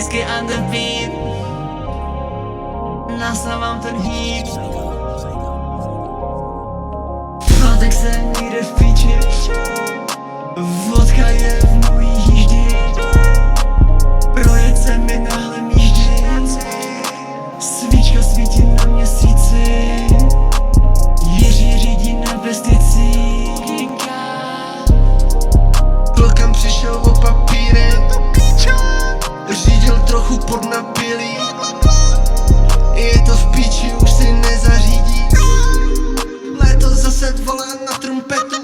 Brisky and the beat. Nasávám ten heat. Pátek se někde v píči. Vodka je v mojí jíždi. Projet se mi náhle míždi. Svíčka svítí na měsíci. Jiří řídí na vestici. Klokam přišel o papírek. Řídil trochu podnapilý. Je to v píči, už si nezařídí. Léto zase volá na trumpetu.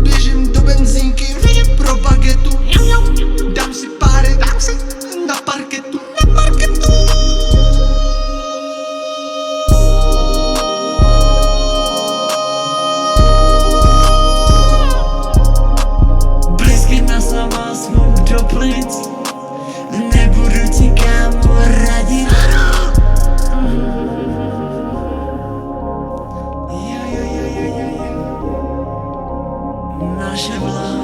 Běžím do benzínky pro bagetu. Dám si párek na parketu. Brisky nasává smlouv do plic. Nebudu ti kámo radit. Naše vláda